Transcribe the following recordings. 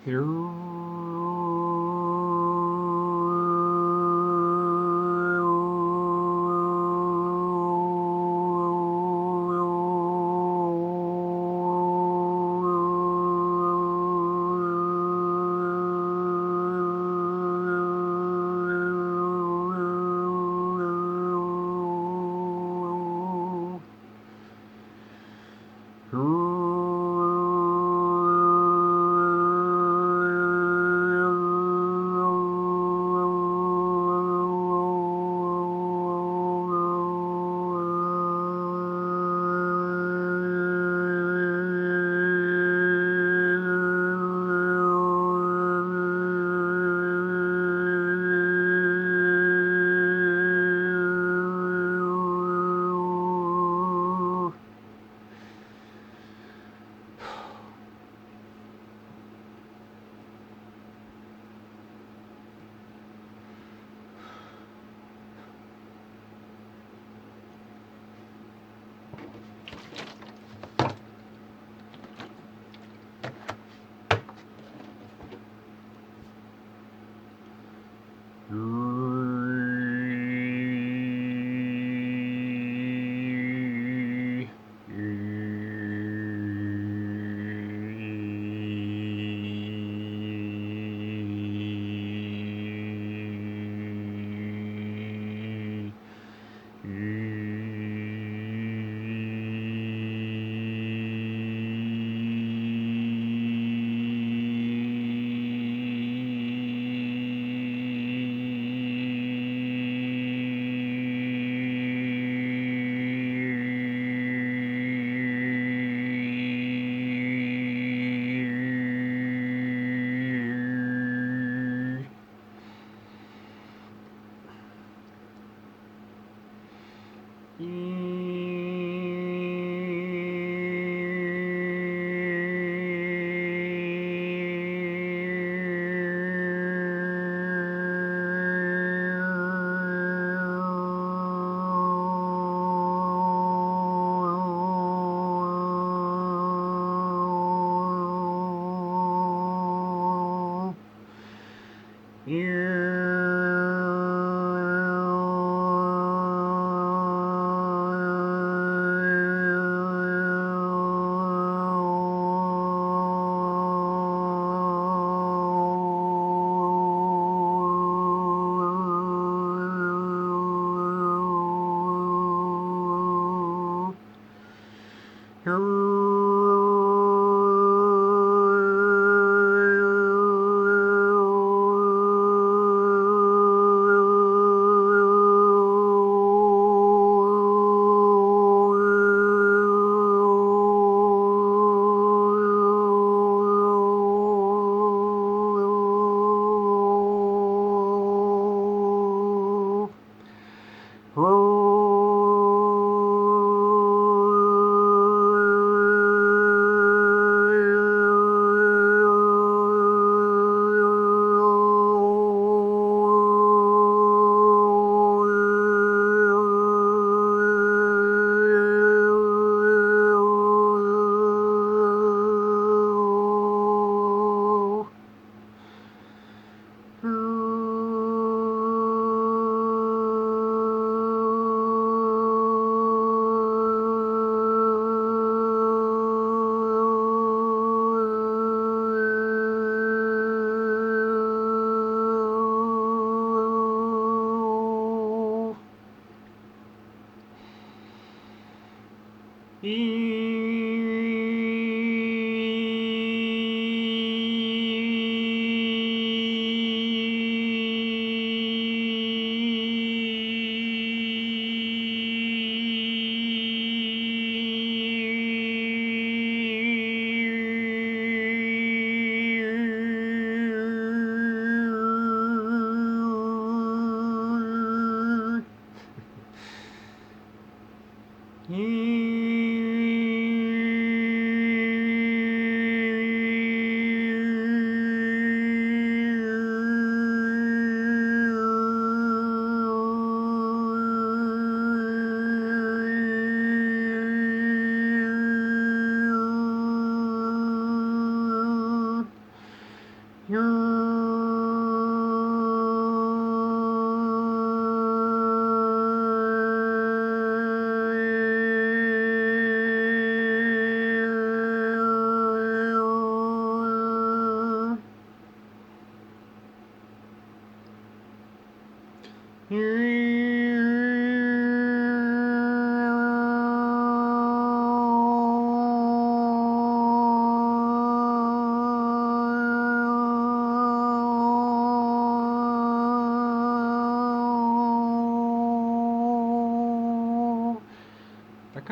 Here.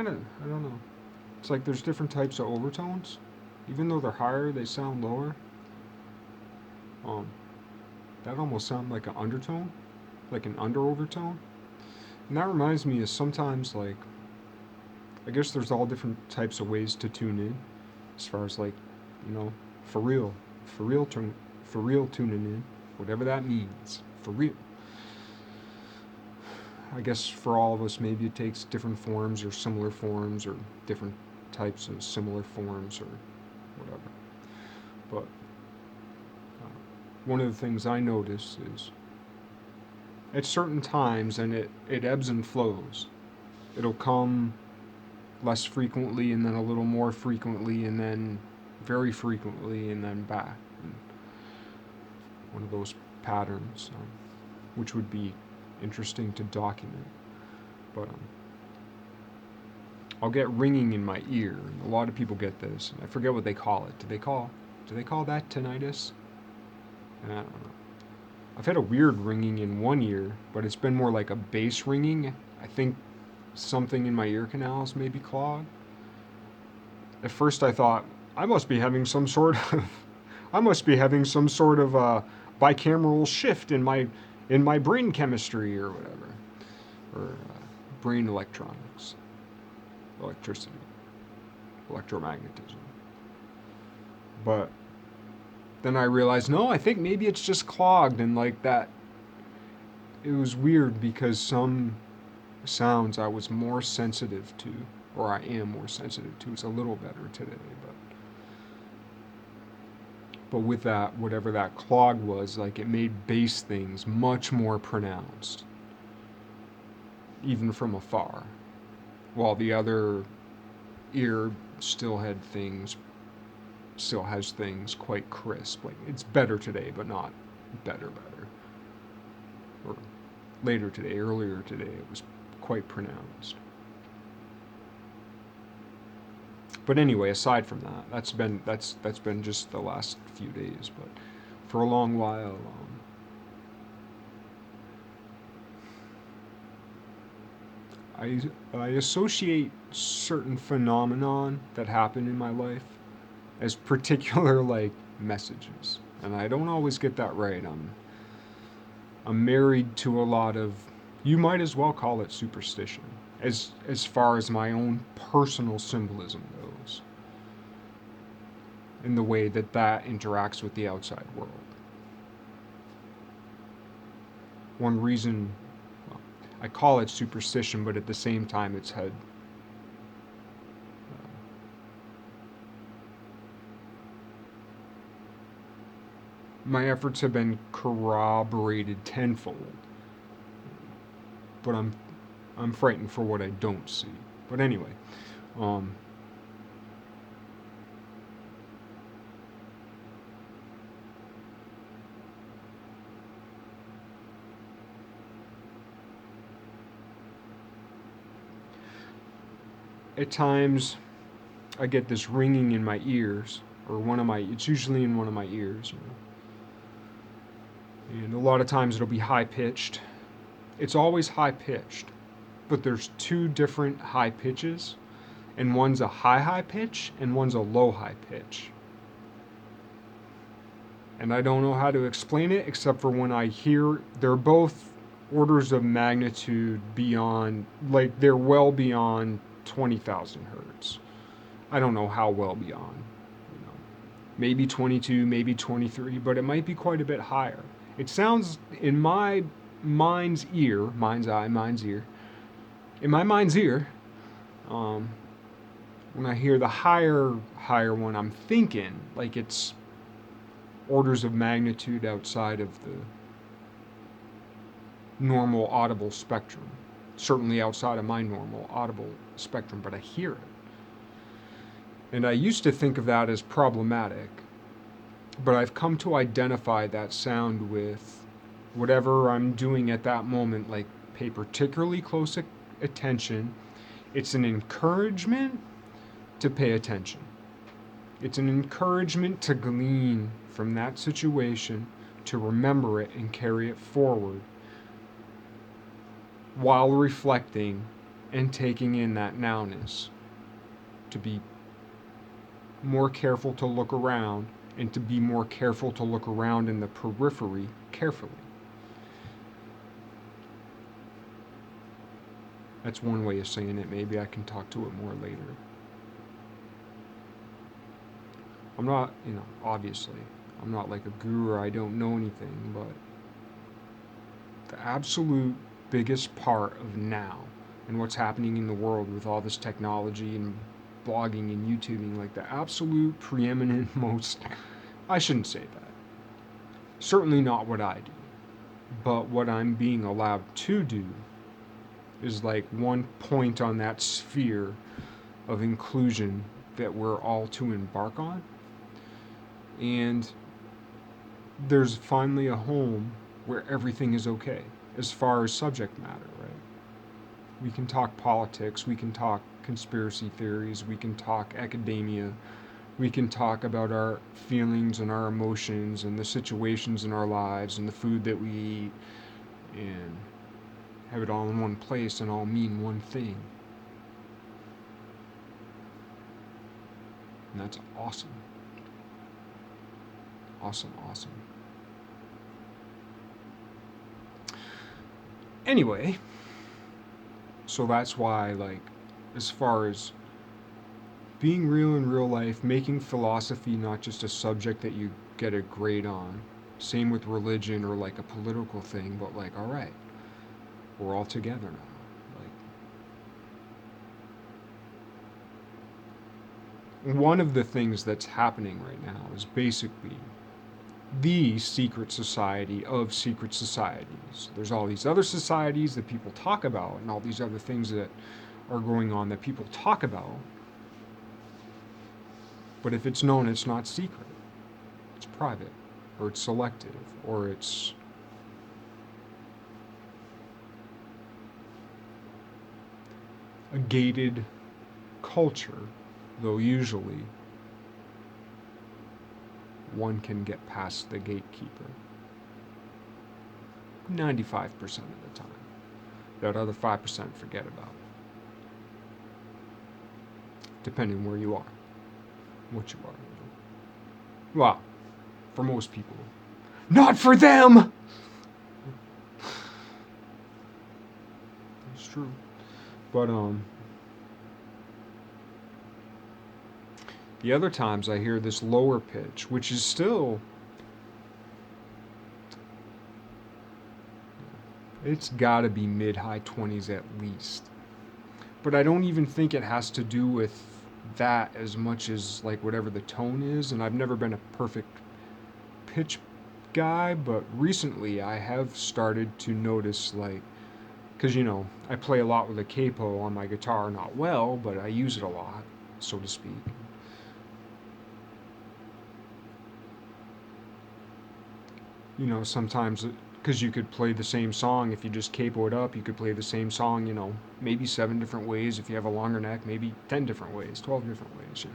I don't know. It's like there's different types of overtones. Even though they're higher, they sound lower. Um, that almost sounds like an undertone, like an under overtone. And that reminds me of sometimes like I guess there's all different types of ways to tune in, as far as like, you know, for real, for real, for real tuning in, whatever that means, for real. I guess for all of us, maybe it takes different forms or similar forms or different types of similar forms or whatever. But one of the things I notice is at certain times, and it ebbs and flows. It'll come less frequently, and then a little more frequently, and then very frequently, and then back. And one of those patterns, which would be interesting to document. But I'll get ringing in my ear. And a lot of people get this. And I forget what they call it. Do they call that tinnitus? I don't know. I've had a weird ringing in one ear, but it's been more like a bass ringing. I think something in my ear canals may be clogged. At first I thought I must be having some sort of I must be having some sort of bicameral shift in my brain chemistry or whatever, or brain electronics, electricity, electromagnetism. But then I realized, no, I think maybe it's just clogged, and like that. It was weird because some sounds I was more sensitive to, or I am more sensitive to. It's a little better today, but with that, whatever that clog was, like it made bass things much more pronounced, even from afar, while the other ear still had things, still has things quite crisp. Like it's better today, but not better. Or later today, earlier today, it was quite pronounced. But anyway, aside from that, that's been just the last few days. But for a long while, I associate certain phenomenon that happen in my life as particular like messages, and I don't always get that right. I'm married to a lot of, you might as well call it superstition, as far as my own personal symbolism goes, in the way that that interacts with the outside world. One reason, well, I call it superstition, but at the same time, it's had my efforts have been corroborated tenfold, but I'm frightened for what I don't see. But anyway, um, at times I get this ringing in my ears, or it's usually in one of my ears, and a lot of times it'll be high pitched. It's always high pitched, but there's two different high pitches, and one's a high pitch and one's a low high pitch. And I don't know how to explain it except for when I hear they're both orders of magnitude beyond, like they're well beyond 20,000 hertz. I don't know how well beyond, maybe 22, maybe 23, but it might be quite a bit higher. It sounds in my mind's ear, mind's eye, mind's ear, in my mind's ear, when I hear the higher one, I'm thinking like it's orders of magnitude outside of the normal audible spectrum. Certainly outside of my normal audible spectrum, but I hear it. And I used to think of that as problematic, but I've come to identify that sound with whatever I'm doing at that moment, like pay particularly close attention. It's an encouragement to pay attention. It's an encouragement to glean from that situation, to remember it and carry it forward while reflecting and taking in that nowness, to be more careful to look around, and to be more careful to look around in the periphery carefully. That's one way of saying it. Maybe I can talk to it more later. I'm not, obviously, I'm not like a guru, I don't know anything, but the absolute biggest part of now and what's happening in the world with all this technology and blogging and YouTubing, like the absolute preeminent most, I shouldn't say that. Certainly not what I do, but what I'm being allowed to do is like one point on that sphere of inclusion that we're all to embark on. And there's finally a home where everything is okay as far as subject matter, right? We can talk politics, we can talk conspiracy theories, we can talk academia, we can talk about our feelings and our emotions and the situations in our lives and the food that we eat, and have it all in one place and all mean one thing. And that's awesome. Awesome, awesome. Anyway, so that's why, like, as far as being real in real life, making philosophy not just a subject that you get a grade on, same with religion or like a political thing, but like, all right, we're all together now. Like, one of the things that's happening right now is basically the secret society of secret societies. There's all these other societies that people talk about, and all these other things that are going on that people talk about. But if it's known, it's not secret. It's private, or it's selective, or it's a gated culture, though usually one can get past the gatekeeper 95% of the time. That other 5% forget about it. Depending where you are, what you are. Well, for most people. Not for them! It's true. But, the other times I hear this lower pitch, which is still, it's gotta be mid-high 20s at least. But I don't even think it has to do with that as much as like whatever the tone is, and I've never been a perfect pitch guy, but recently I have started to notice, like, because I play a lot with a capo on my guitar, not well, but I use it a lot, so to speak. Sometimes, because you could play the same song if you just capo it up, you could play the same song, maybe 7 different ways. If you have a longer neck, maybe 10 different ways, 12 different ways.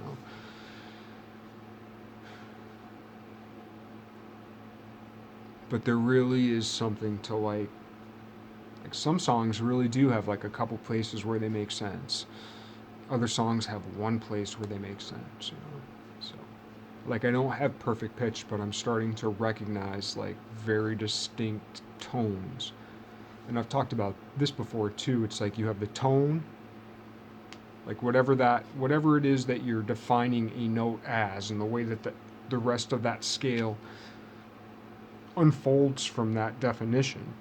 But there really is something to like some songs really do have like a couple places where they make sense. Other songs have one place where they make sense. So, like, I don't have perfect pitch, but I'm starting to recognize like very distinct tones. And I've talked about this before too. It's like you have the tone, like whatever it is that you're defining a note as, and the way that the rest of that scale unfolds from that definition.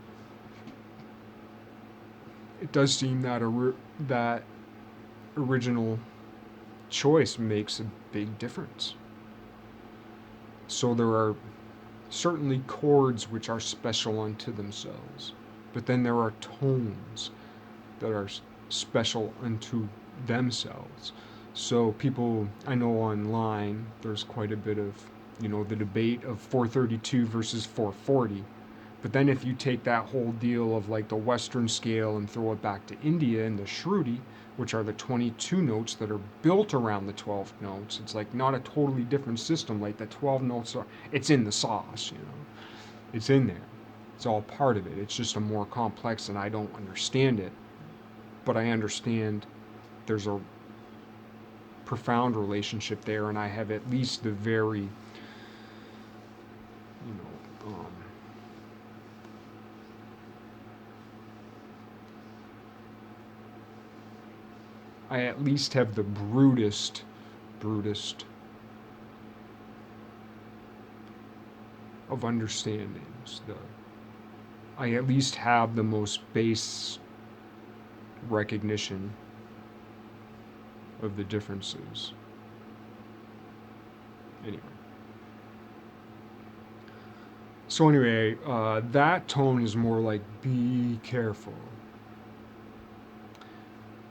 It does seem that that original choice makes a big difference. So there are certainly chords which are special unto themselves, but then there are tones that are special unto themselves. So people, I know online, there's quite a bit of, the debate of 432 versus 440. But then if you take that whole deal of like the Western scale and throw it back to India and the Shruti, which are the 22 notes that are built around the 12 notes, it's like not a totally different system. Like the 12 notes it's in the sauce, It's in there. It's all part of it. It's just a more complex, and I don't understand it. but I understand there's a profound relationship there, and I have at least the very, I at least have the brutest of understandings. I at least have the most base recognition of the differences. Anyway. So anyway, that tone is more like, be careful.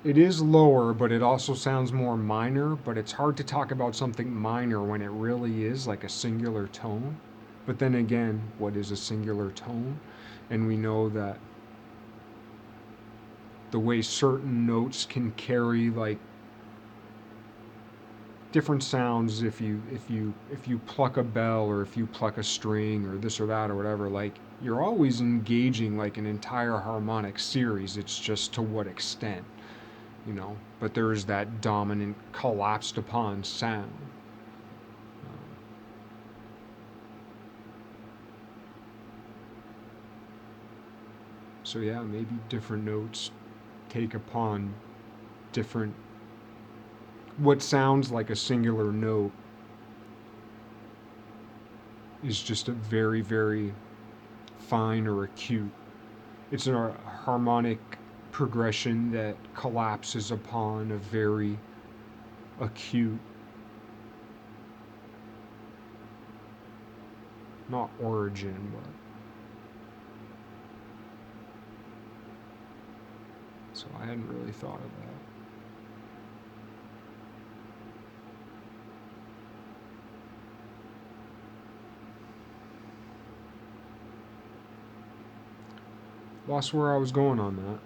It is lower, but it also sounds more minor, but it's hard to talk about something minor when it really is like a singular tone. But then again, what is a singular tone? And we know that the way certain notes can carry like different sounds if you pluck a bell or if you pluck a string or this or that or whatever, like you're always engaging like an entire harmonic series. It's just to what extent, but there is that dominant collapsed upon sound. So yeah, maybe different notes take upon different, what sounds like a singular note is just a very, very fine or acute. It's a harmonic progression that collapses upon a very acute, not origin, but. So I hadn't really thought of that. Lost where I was going on that.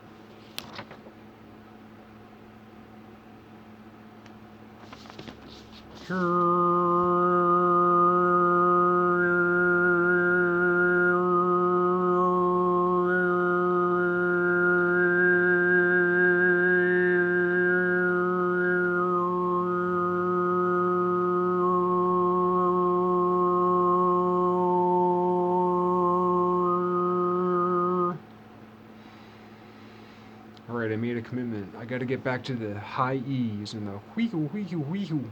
Alright, I made a commitment. I gotta get back to the high E's and the wheehoo, wheehoo, wheehoo.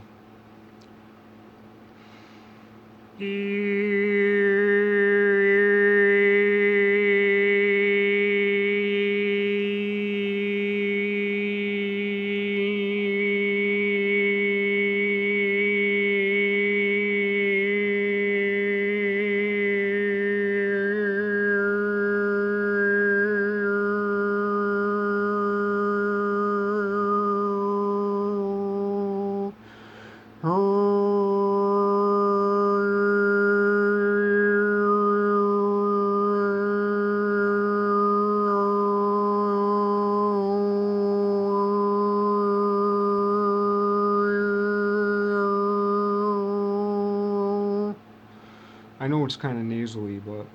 I know it's kind of nasally, but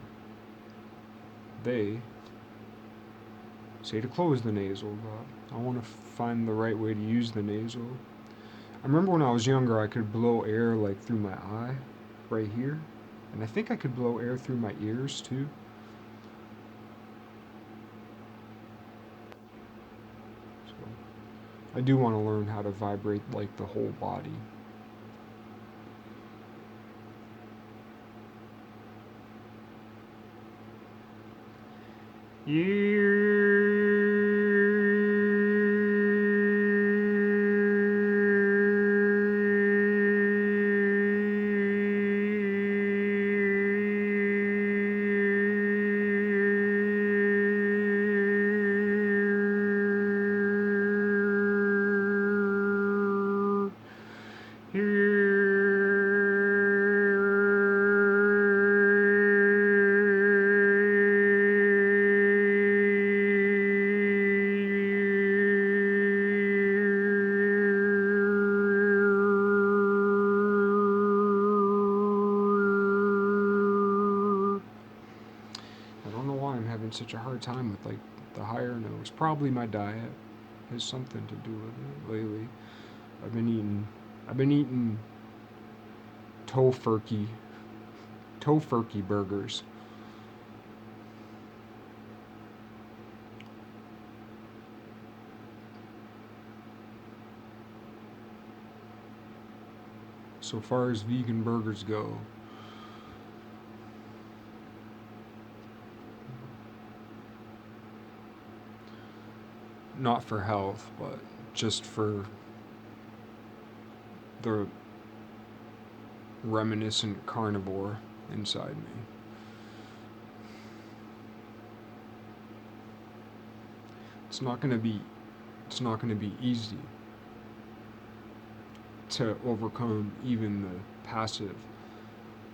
they say to close the nasal, but I want to find the right way to use the nasal. I remember when I was younger, I could blow air like through my eye, right here, and I think I could blow air through my ears too. So I do want to learn how to vibrate like the whole body. Such a hard time with like the higher notes. Probably my diet. has something to do with it lately. I've been eating tofurkey burgers. So far as vegan burgers go, not for health, but just for the reminiscent carnivore inside me. It's not going to be it's not going to be easy to overcome even the passive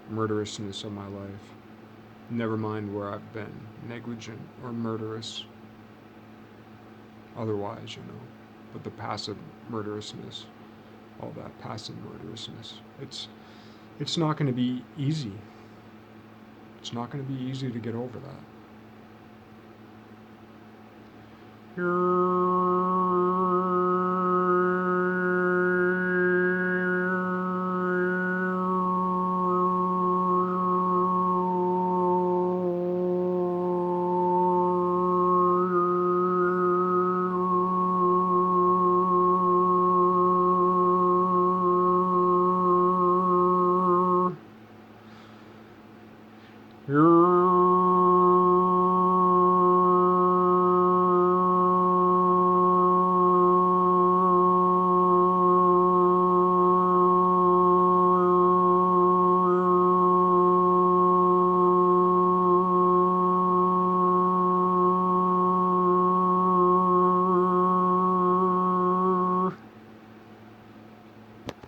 murderousness of my life. Never mind where I've been negligent or murderous otherwise, but the passive murderousness, all that passive murderousness. It's not going to be easy. It's not going to be easy to get over that. You're